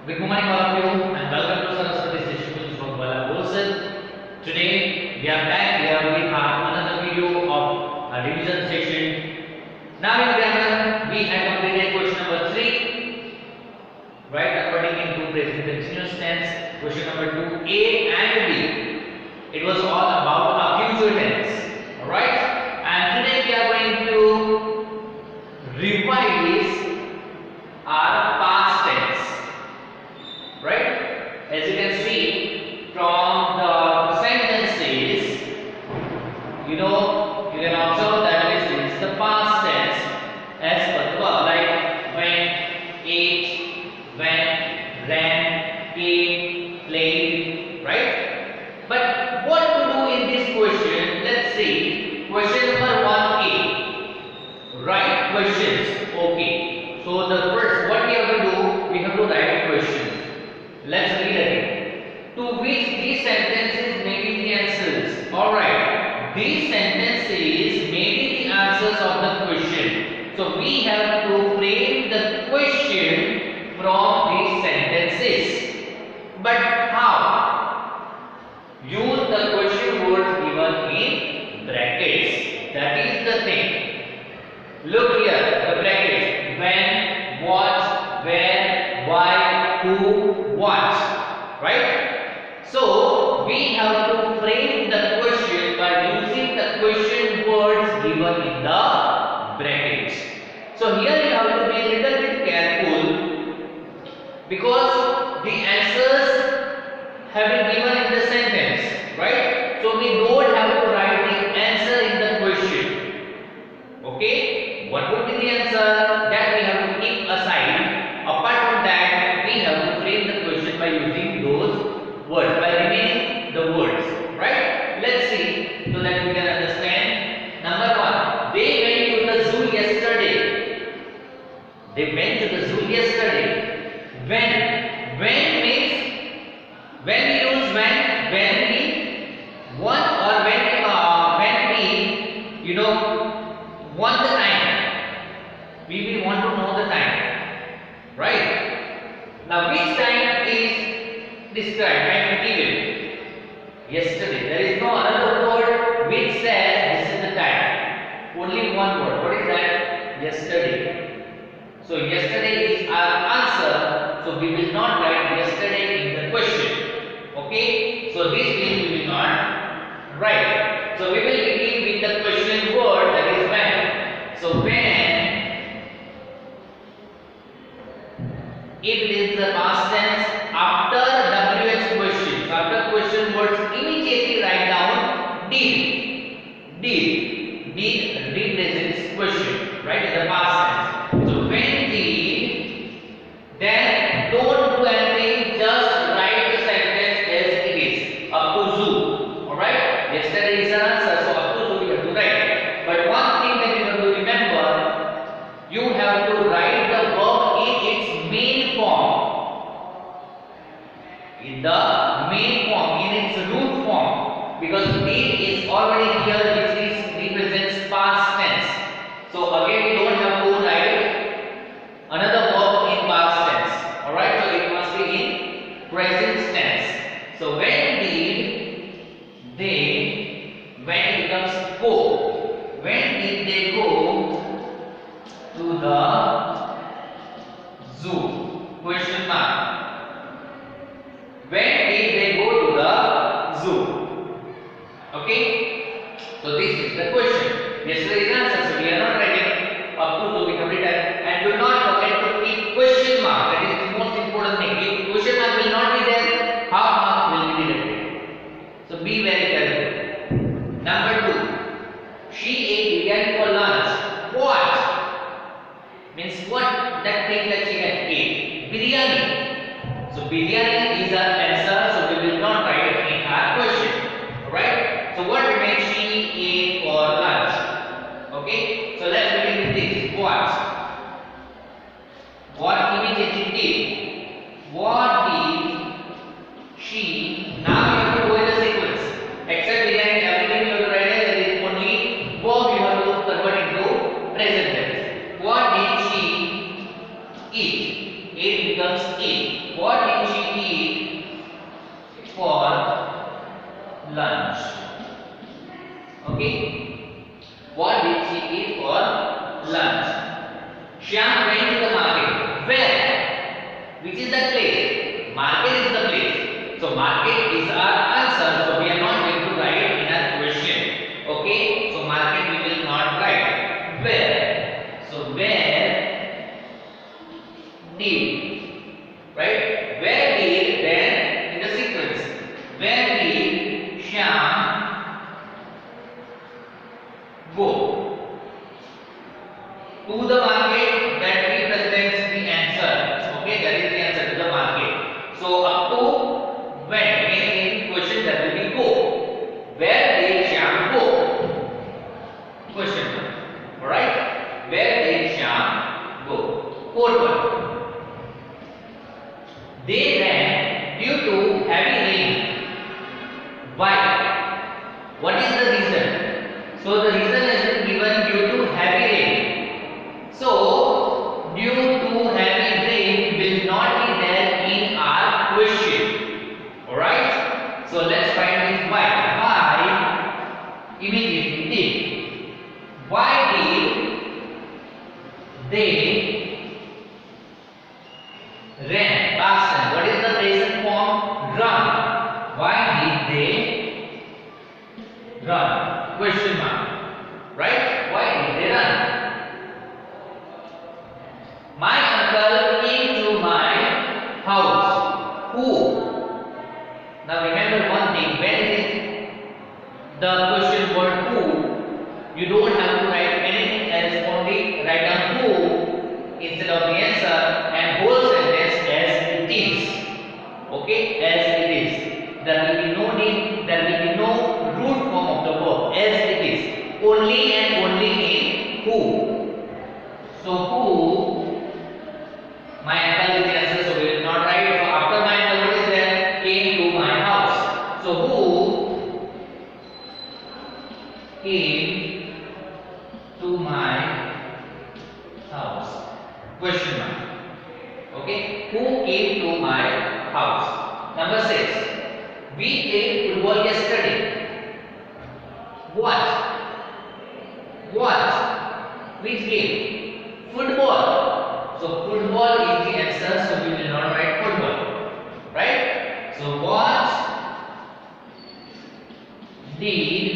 Good morning all of you and welcome to Saraswati Sessions from Bala Wilson. Today we are back here with another video of a revision session. Now in grammar we have completed question number 3, right, according into present continuous tense. Question number 2, A and B. It was all about a future tense. Alright, and today we are going to revise our past tense. Right? As you can see from the sentences, you can observe that this is the past tense as per the verb, like went, ate, went, ran, came, played, right? But what to do in this question? Let's see. Question number 1A. Write questions. Okay. So the first, what we have to do? We have to write questions. Let's read again. To which these sentences may be the answers. Alright. These sentences may be the answers of the question. So we have to frame the question from these sentences. But how? Use the question words given in brackets. That is the thing. Look here, the brackets. When, what, where, why, who, what, right? So we have to frame the question by using the question words given in the brackets. So here you have to be a little bit careful because the answers have been given in the sentence, right? So we don't have to write the answer in the question. Okay, what would be the answer? That we have to keep aside. Apart from that, we have to frame the question by using those words, by remaining the words, right? Let's see so that we can understand. Number 1, they went to the zoo yesterday. They went to the zoo yesterday. When means, when we use when we want, or when we want the time. We want to know the time, right? Now which time is described? Time given yesterday. There is no another word which says this is the time. Only one word. What is that? Yesterday. So yesterday is our answer. So we will not write yesterday in the question. Okay? So this means we will not write. So we will begin with the question word, that is when. So when, it is the past tense after WH questions. After question words, immediately write down did. Did represents question, right? In the past tense. So when did, then don't do anything, just write the sentence as it is. Up to zoo. Alright? Yesterday is an answer, so up to zoo we have to write. But one thing that you have to remember, you have to write the verb in its main form. In the main form, in its root form. Because did is already here, which represents past tense. So again, we don't have to write another verb in past tense. Alright, so it must be in present tense. So when did they, when it becomes go. When did they go to the zoo? Question mark. When did they go to the zoo? Okay? So this is the question. Yesterday is answer. So we are not writing up to zoo, we have written. And do not forget to keep question mark. That is the most important thing. If question mark will not be there, half mark will be deducted. So be very careful. Number 2. She ate biryani for lunch. What? Means what? That thing that she had ate. Biryani. So biryani is our answer. So we will not write it in our question. Alright? So what remains? She ate for lunch. Okay? So let's What did she eat for lunch? Shyam went to the market. Where? Which is the place? Market is the place. So market is our answer. So we are not going to write in our question. Okay? So market we will not write. Where? So where did, right? Where did, then in the sequence, where did Shyam go? To the market, that represents the answer. Okay, that is the answer, to the market. So up to when, again in question that will be go. Where did Shyam go? Question mark. Alright? Where did Shyam go? Fourth one. They ran due to heavy rain. Why? What is the reason? So the reason is given due to heavy rain. So due to heavy rain will not be there in our question. Alright? So let's find this why. Why immediately did. Why did they ran? Past tense. What is the present form? Run. Why did they run? Question mark. Right? Why did they run? My uncle came to my house. Who? Now remember one thing. When it is the question word who, you don't have to write anything else. Only write down who instead of the answer and whole sentence as it is. Okay, as it is. There will be no need, there will be no root form of the verb, as it is. Only and only in who. So who, my uncle is the answer, so we will not write. So after my uncle, what is there? Came to my house. So who came to my house? Question mark. Okay, who came to my house? Number 6. We played football yesterday. What? What? Which game? Football. So football is the answer, so we will not write football. Right? So what did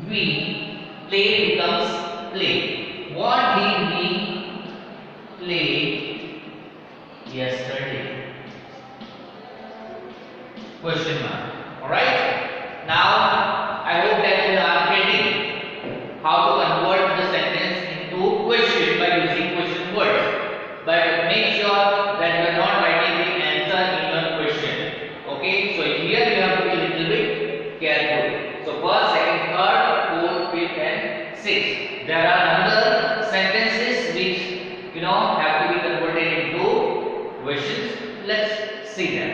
we play becomes play. What did we play yesterday? Question mark. Alright? Now I hope that you are getting how to convert the sentence into question by using question words. But make sure that you are not writing the answer in your question. Okay? So here you have to be a little bit careful. So first, second, third, fourth, fifth and sixth. There are another sentences which have to be converted into questions. Let's see them.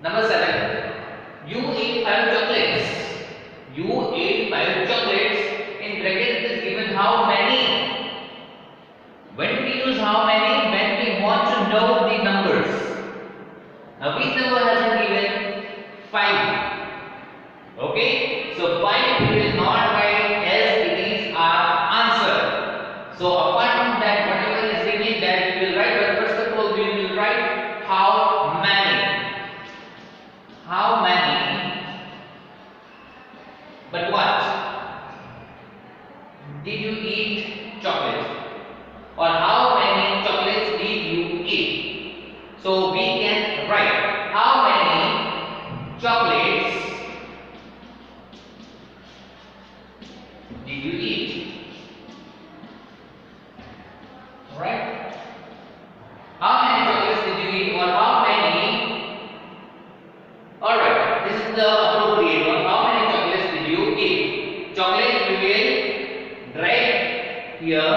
Number 7. You ate 5 chocolates. You ate 5 chocolates. In bracket it is given how many. When we use how many? When we want to know the numbers. Now which number has been given? 5. Okay? So 5 we will not write as it is our answer. So apart from that, whatever is given, that we will write. But first of all, we will write how many. How many? But what? Did you eat chocolate? Or how many chocolates did you eat? So we can write how many chocolates did you eat? Alright? How many chocolates did you eat? Or how many? Alright, this is the appropriate one. How many chocolates did you eat? Chocolates we will write here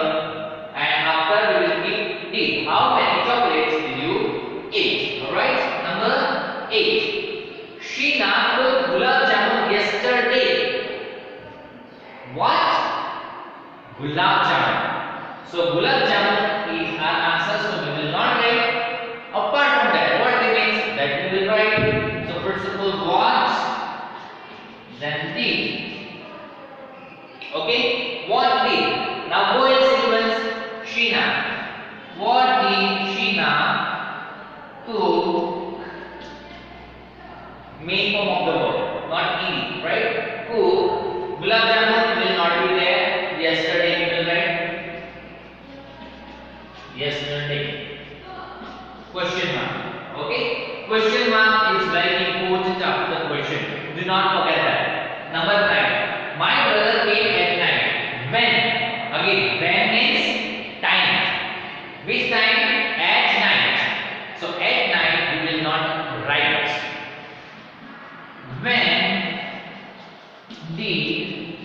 and after we will keep D. How many chocolates did you eat? Alright, number 8. Sheena cooked gulab jamun yesterday. What? Gulab jamun. So gulab jamun is our answer, so we will not write. Apart from that, what remains? That we will write. So first of all, what? Then did. Okay, what did, now go in sequence, Sheena. What did Sheena cook? Main form of the verb, not eat, right? Cook. Gulab jamun will not be there. Yesterday we will write. Yesterday. Question mark. Okay. Question mark is very important after the question. Do not forget that. Number 9. My brother came at night. When? Again, when means time. Which time? At night. So at night we will not write. When did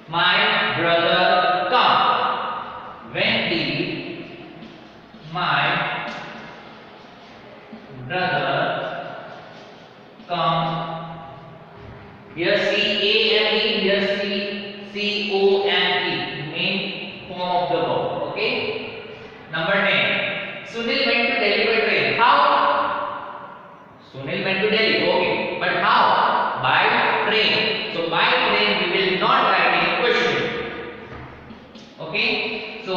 my brother come? When did my brother come? Here C-A-M-E, here C-O-M-E, main form of the verb. Okay. Number 10. Sunil went to Delhi by train. How? Sunil went to Delhi. Okay. But how? By train. So by train we will not write in question. Okay. So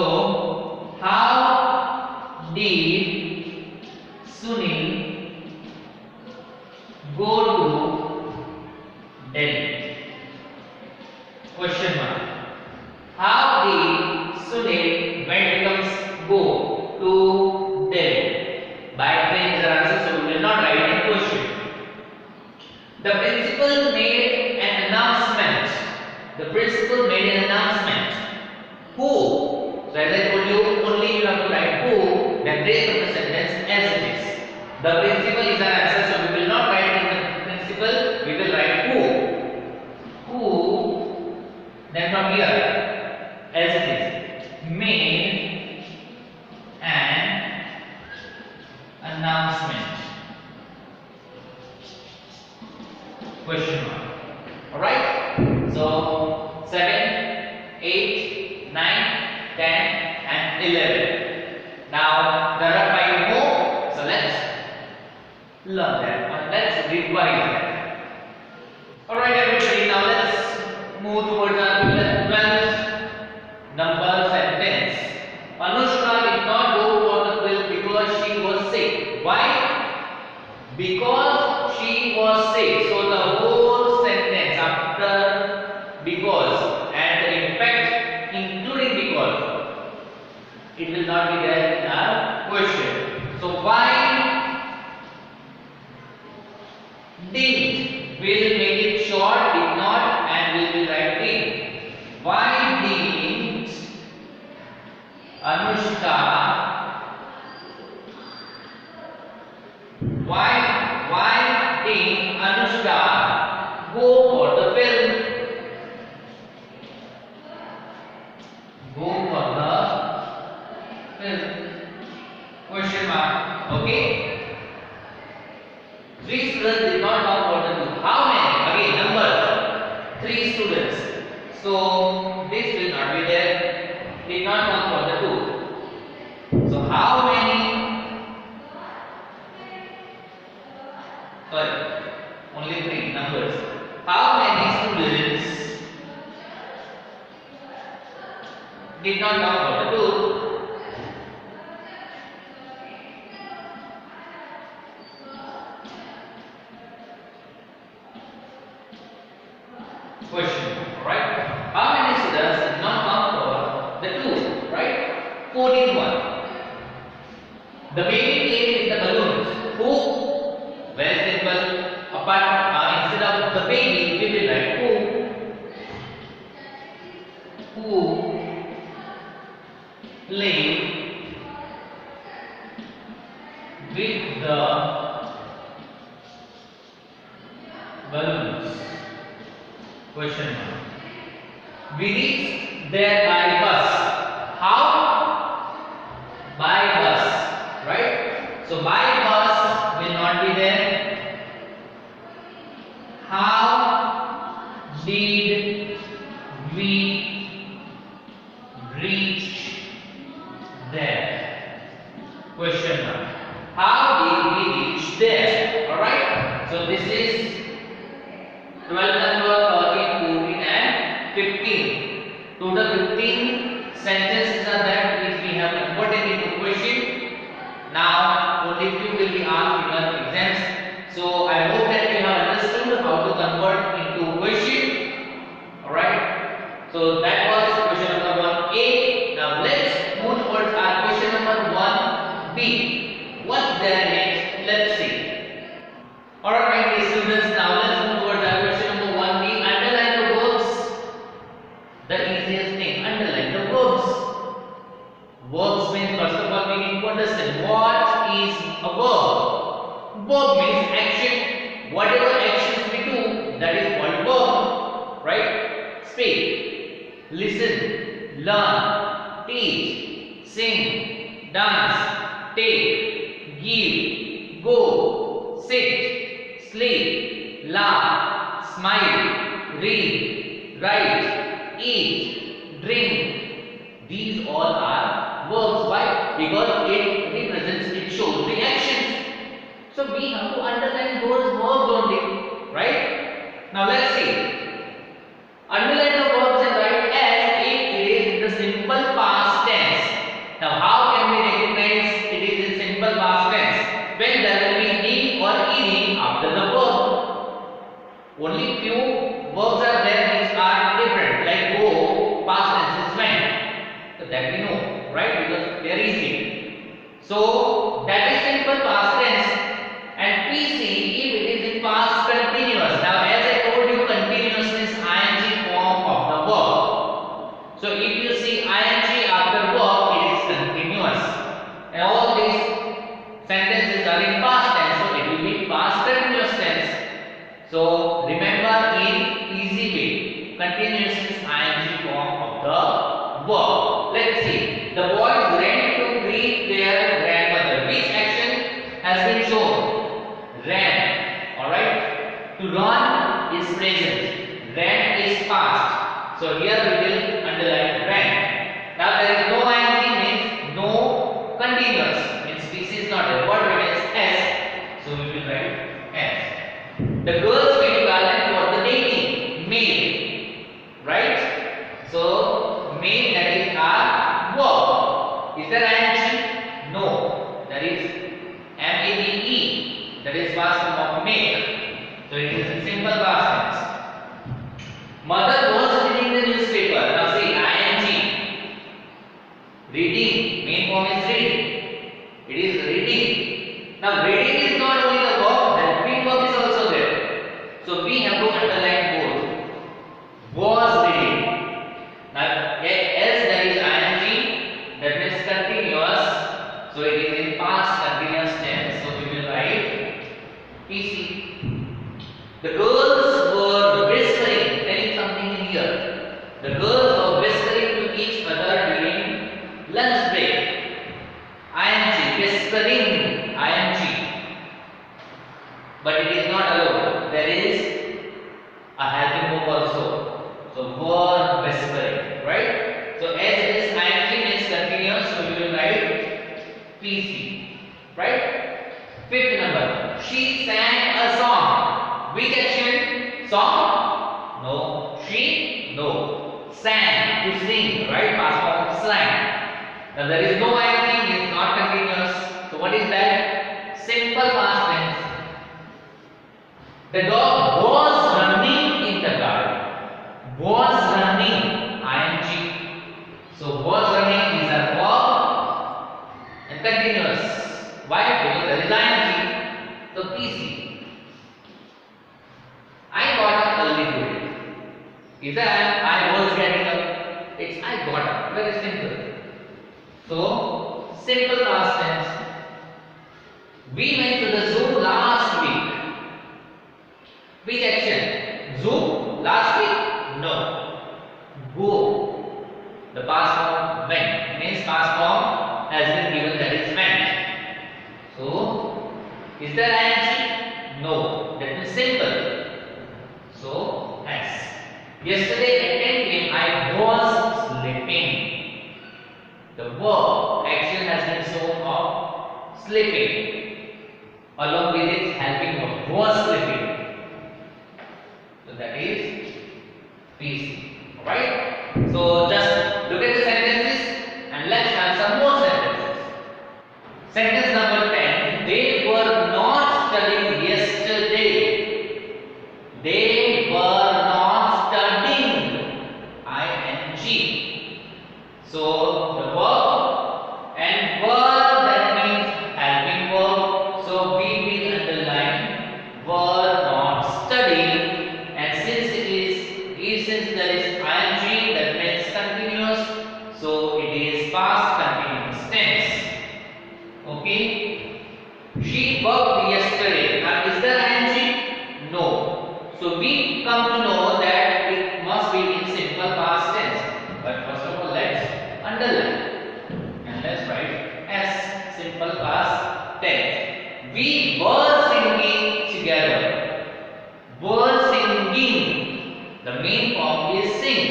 how did Sunil go to Delhi? Question mark. How did Sunil becomes go to Delhi? By train is the answer, so we will not write in question. The principal made an announcement. The principal made an announcement. Who? So as I told you, only you have to write who, then rest of the sentence as it is. The principal is our answer, so we will not write in the principal, we will write who. Who, then from here, as it is, made an announcement. Question mark. Alright? So 7, 8, 9, 10 and 11. Now there are 5 more. So let's learn that. Or let's revise that. Alright everybody, now let's move towards our 12th number sentence. Anushka did not go for the quiz because she was sick. Why? Because she was sick. So the whole sentence after because and in fact including because, it will not be there in our question. So why didn't will make it short, did not, and we will write did. Why didn't Anushka why didn't Anushka go for the film? Go for the film? Question mark. Okay. 3 students did not come for the film. How many? Again, numbers. 3 students. So this will not be there. Did not come for the two. So how many? Sorry, only 3 numbers. How many students did not come for the two? Question, right? How many students did not come for the two? Right? 41. The baby came with the balloons. Who? Very simple. Apart instead of the baby, we will write who. Who played with the balloons? Question mark. We reached there by bus. How? By bus, right? So by bus will not be there. How did we reach there? Question mark. How did we reach there? Alright? So this is 12 number, 13, 14 and 15. 15. Total 15 sentences are there which we have converted into question. Now only few will be asked in your exams. So I hope that you have understood how to convert into question. Alright. So that was question number 1A. Now let's move towards our question number 1B. What's there next? Let's see. Alright, my dear students, now let's move towards our question number 1B. Underline the verbs. The easiest thing, underline the verbs. Verbs means, first of all, we need to understand what is a verb. Verb means action. Whatever actions we do, that is called verb. Right? Speak, listen, learn, teach, sing, dance, take, give, go, sit, sleep, laugh, smile, read, write, eat, drink. These all are verbs. Why? Because it represents, it shows the actions. So we have to underline those verbs only. Right? Now let's see. Underline the verbs and write as if it is in the simple past tense. Now how can we recognize it is in simple past tense? When there will be "ing" or "ing" after the verb. Only few verbs are there which are different, like go, past tense is went. So that we know, right? Because they are easy. So that is simple past tense. And PC if it is in past continuous. Now as I told you, continuous means ing form of the verb. So if you see ing after verb, it is continuous. And all these sentences are in past tense, so it will be past continuous tense. So remember in easy way, continuous is ing form of the verb. Let's see. The boys ran to greet their grandmother. Which action has been shown? Ran. Alright. To run is present. Ran is past. So here we will underline ran. Now there is no ing means no continuous. Means this is not a word remains S. So we will write S. The girls made garland for the dating. Made. Right? So made, that is our verb. Is there ing? No. That is MADE. That is past form of make. So it is a simple past tense. Mother was reading the newspaper. Now see ing. Reading. Main form is read. It is reading. Now reading is not only the verb, the main verb is also there. So we have to underline both. Was reading. Now as there is ing, that means continuous. So it is in past continuous tense. So we will write PC. The girls were whispering, telling something in here. The girls were whispering to each other during lunch break. ing, whispering, ing. But it is not alone. There is a helping verb also. So were whispering, right? So as it is ing means continuous, so we will write PC, right? Fifth number. She sang a song. Which action? Song? No. She? No. Sang, to sing, right? Past form of sang. Now there is no ing, is not continuous. So what is that? Simple past tense. The dog was running in the garden. Was running, ing. So was running is a verb and continuous. Why? Because there is ing. So PC. I got up early today. Is that I was getting up? It's I got up. Very simple. So simple past tense. We went to the zoo last week. Which action? Zoo last week? No. Go. The past form went. Means past form has been given, that is went. So, is there ing? No. That means simple. So, S. Yesterday at 10 p.m. I was sleeping. The verb action has been shown of sleeping. Along with its helping verb was sleeping. So that is PC. Alright? So just look at the sentences and let's have some more sentences. Sentence number 10. They were not studying yesterday. They were not studying. ING. So the verb and verb, that means helping verb. So we will underline were not studying, and since there is ing, that means continuous, so it is past continuous tense. Okay. She worked yesterday. Now is there ing? No. So we come to know that it must be in simple past tense. But first of all, let's underline and let's write as simple past tense. We were singing together. Were singing. The main form is sing.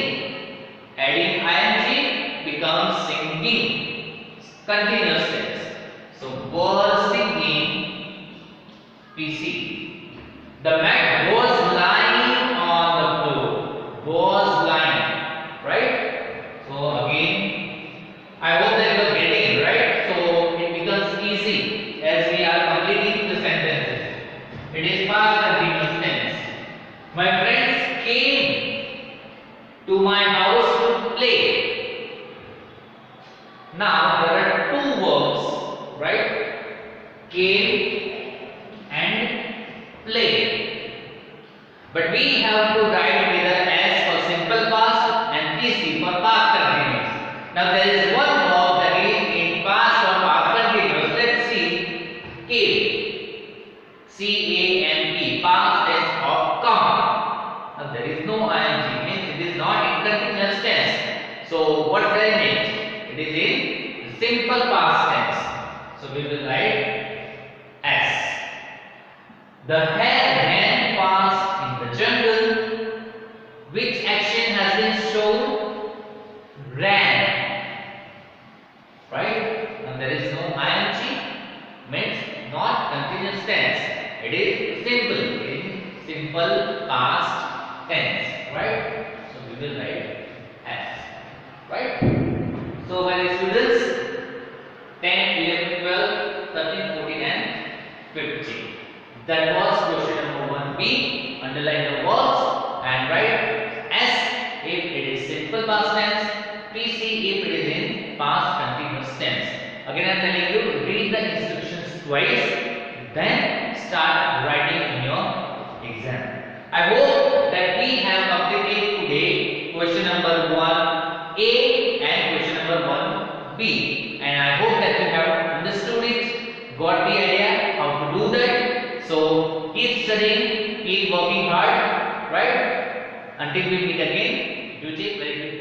Adding ing becomes singing. Continuous tense. So were singing. PC. The mat was lying on the floor. Was lying. Right? So again, I hope that you are getting it, right? So it becomes easy as we are completing the sentences. It is past continuous tense. My friends came to my house to play. Now there are two verbs, right? Came and play. But we have to write either S for simple past and TC for past continuous. Now there is one verb that is in past or past continuous. Let's see. Came. C-A-M-E. Past tense of come. Now there is no ing, means it is not in continuous tense. So what does that mean? It is in simple past tense. So we will write S. The hare ran fast in the jungle. Which action has been shown? Ran. Right? Now there is no ing, means not continuous tense. It is simple in simple past tense. Right? So we will write S. Right? So my students, 10, 11, 12, 13, 14 and 15. That was question number 1B. Underline the words and write S if it is simple past tense, PC if it is in past continuous tense. Again I am telling you, read the instructions twice, then start writing in your exam. I hope that we have completed today question number 1A and question number 1B, and I hope that you have understood it, got the idea how to do that. So keep studying, keep working hard, right? Until we meet again, do take very good